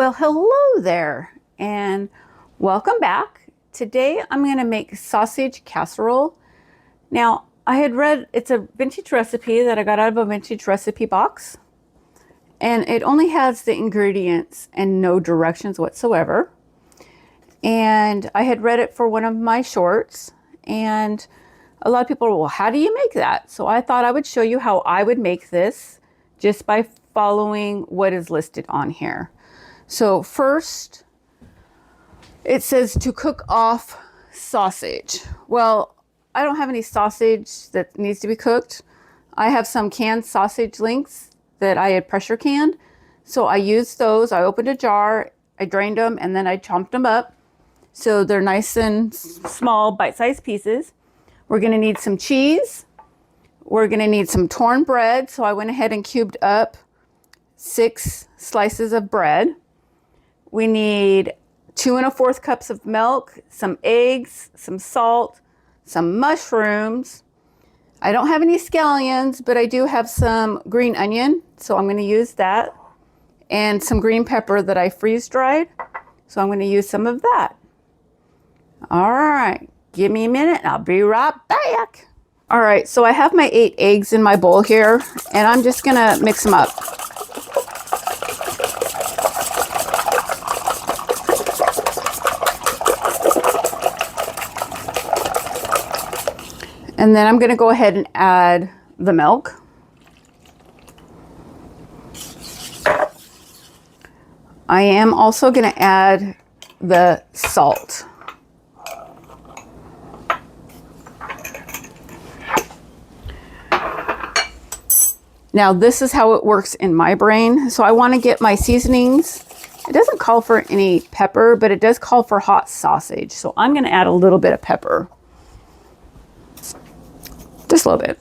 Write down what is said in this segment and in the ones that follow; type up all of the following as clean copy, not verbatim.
Well, hello there and welcome back. Today I'm going to make sausage casserole. Now, I had read it's a vintage recipe that I got out of a vintage recipe box, and it only has the ingredients and no directions whatsoever. And I had read it for one of my shorts, and a lot of people were, well, how do you make that? So I thought I would show you how I would make this just by following what is listed on here. So first, it says to cook off sausage. Well, I don't have any sausage that needs to be cooked. I have some canned sausage links that I had pressure canned. So I used those. I opened a jar, I drained them, and then I chopped them up. So they're nice and small, bite-sized pieces. We're gonna need some cheese. We're gonna need some torn bread. So I went ahead and cubed up 6 slices of bread. We need 2 1/4 cups of milk, some eggs, some salt, some mushrooms. I don't have any scallions, but I do have some green onion, so I'm going to use that, and some green pepper that I freeze dried, so I'm going to use some of that. All right, give me a minute and I'll be right back. All right, so I have my 8 eggs in my bowl here, and I'm just going to mix them up. And then I'm going to go ahead and add the milk. I am also going to add the salt. Now this is how it works in my brain. So I want to get my seasonings. It doesn't call for any pepper, but it does call for hot sausage. So I'm going to add a little bit of pepper. Just a little bit.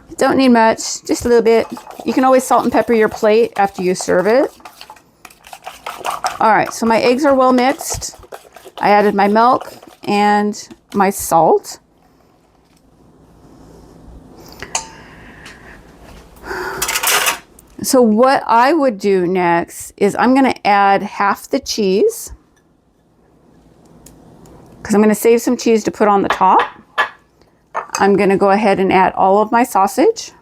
You don't need much, just a little bit. You can always salt and pepper your plate after you serve it. All right, so my eggs are well mixed. I added my milk and my salt. So what I would do next is I'm going to add half the cheese, because I'm going to save some cheese to put on the top. I'm going to go ahead and add all of my sausage.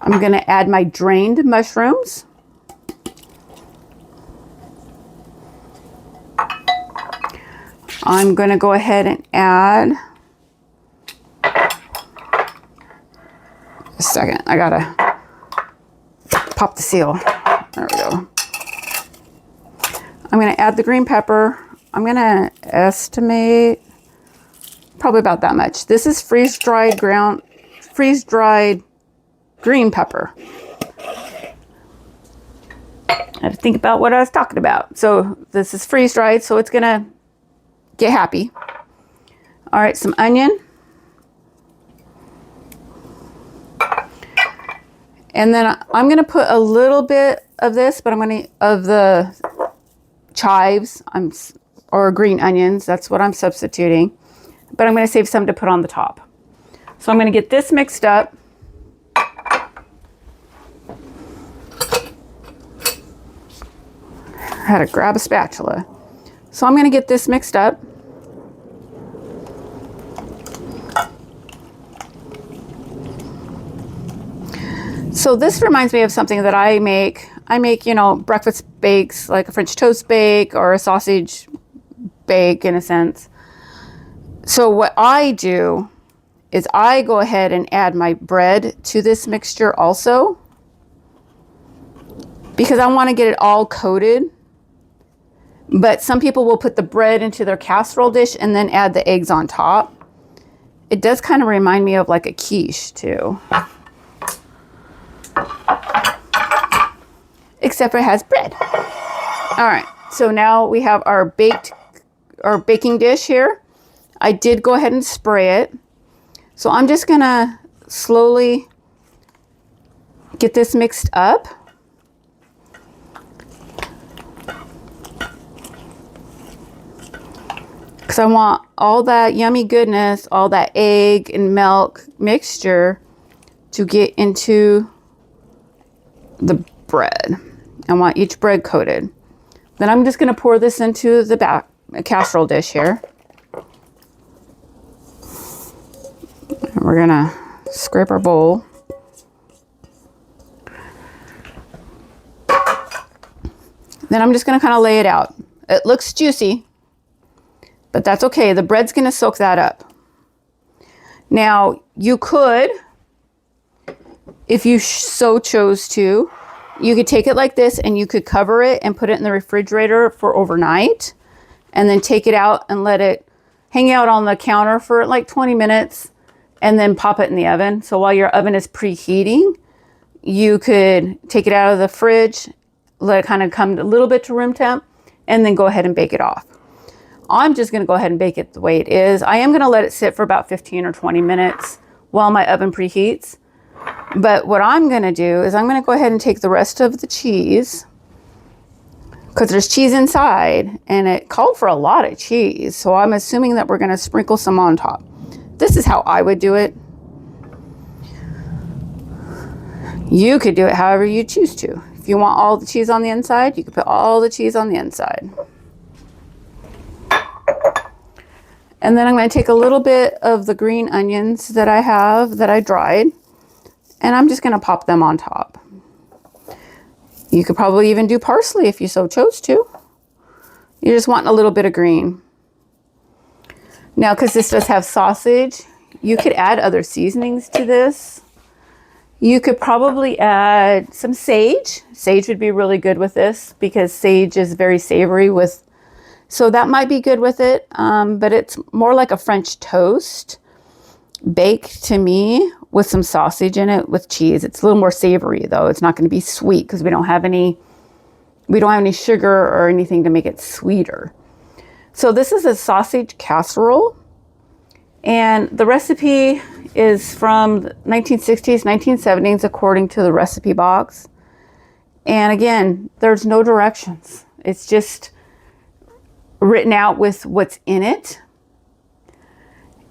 I'm going to add my drained mushrooms. I'm going to go ahead and add, a second, I gotta pop the seal. There we go. I'm going to add the green pepper. I'm going to estimate probably about that much. This is freeze-dried green pepper. I had to think about what I was talking about. So this is freeze-dried, so it's gonna get happy. All right, some onion. And then I'm gonna put a little bit of this, but of the chives, or green onions, that's what I'm substituting. But I'm going to save some to put on the top. So I'm going to get this mixed up. I had to grab a spatula. So I'm going to get this mixed up. So this reminds me of something that I make. I make, breakfast bakes, like a French toast bake or a sausage bake in a sense. So what I do is I go ahead and add my bread to this mixture also, because I want to get it all coated. But some people will put the bread into their casserole dish and then add the eggs on top. It does kind of remind me of like a quiche too. Except for it has bread. All right, so now we have our baking dish here. I did go ahead and spray it. So I'm just gonna slowly get this mixed up. Because I want all that yummy goodness, all that egg and milk mixture to get into the bread. I want each bread coated. Then I'm just going to pour this into the back casserole dish here. And we're going to scrape our bowl. Then I'm just going to kind of lay it out. It looks juicy, but that's okay. The bread's going to soak that up. Now, you could, if you so chose to, you could take it like this and you could cover it and put it in the refrigerator for overnight and then take it out and let it hang out on the counter for like 20 minutes and then pop it in the oven. So while your oven is preheating, you could take it out of the fridge, let it kind of come a little bit to room temp, and then go ahead and bake it off. I'm just going to go ahead and bake it the way it is. I am going to let it sit for about 15 or 20 minutes while my oven preheats. But what I'm going to do is I'm going to go ahead and take the rest of the cheese, because there's cheese inside and it called for a lot of cheese. So I'm assuming that we're going to sprinkle some on top. This is how I would do it. You could do it however you choose to. If you want all the cheese on the inside, you could put all the cheese on the inside. And then I'm going to take a little bit of the green onions that I have that I dried, and I'm just going to pop them on top. You could probably even do parsley if you so chose to. You just want a little bit of green. Now, because this does have sausage, you could add other seasonings to this. You could probably add some sage. Sage would be really good with this because sage is very savory with, so that might be good with it. But it's more like a French toast baked to me with some sausage in it with cheese. It's a little more savory though. It's not going to be sweet because we don't have any sugar or anything to make it sweeter. So this is a sausage casserole, and the recipe is from 1960s, 1970s, according to the recipe box. And again, there's no directions. It's just written out with what's in it.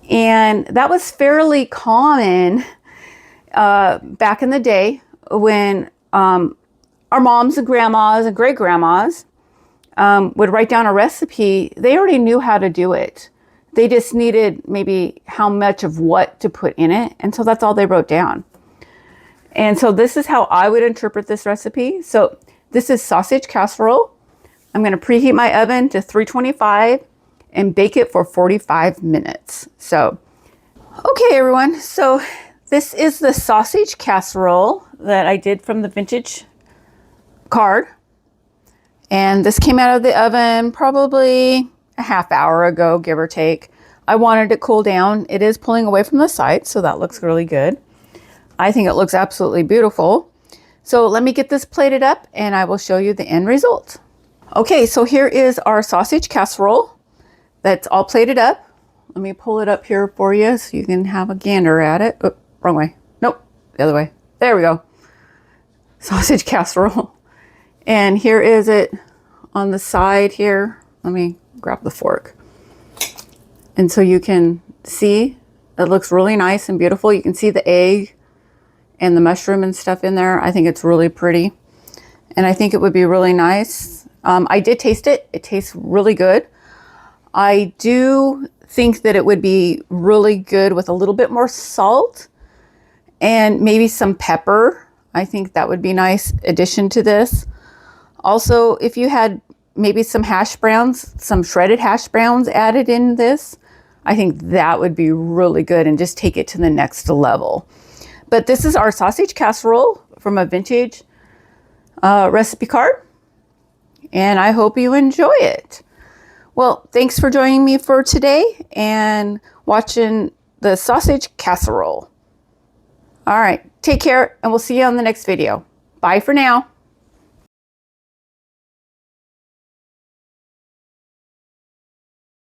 And that was fairly common back in the day when our moms and grandmas and great grandmas would write down a recipe. They already knew how to do it. They just needed maybe how much of what to put in it. And so that's all they wrote down. And so this is how I would interpret this recipe. So this is sausage casserole. I'm going to preheat my oven to 325 and bake it for 45 minutes. So, okay, everyone. So this is the sausage casserole that I did from the vintage card. And this came out of the oven probably a half hour ago, give or take. I wanted it to cool down. It is pulling away from the side, so that looks really good. I think it looks absolutely beautiful. So let me get this plated up and I will show you the end result. Okay, so here is our sausage casserole that's all plated up. Let me pull it up here for you so you can have a gander at it. Oh, wrong way. Nope, the other way. There we go. Sausage casserole. And here is it on the side here. Let me grab the fork. And so you can see it looks really nice and beautiful. You can see the egg and the mushroom and stuff in there. I think it's really pretty. And I think it would be really nice. I did taste it. It tastes really good. I do think that it would be really good with a little bit more salt and maybe some pepper. I think that would be a nice addition to this. Also, if you had maybe some hash browns, some shredded hash browns added in this, I think that would be really good and just take it to the next level. But this is our sausage casserole from a vintage recipe card, and I hope you enjoy it. Well, thanks for joining me for today and watching the sausage casserole. All right, take care, and we'll see you on the next video. Bye for now.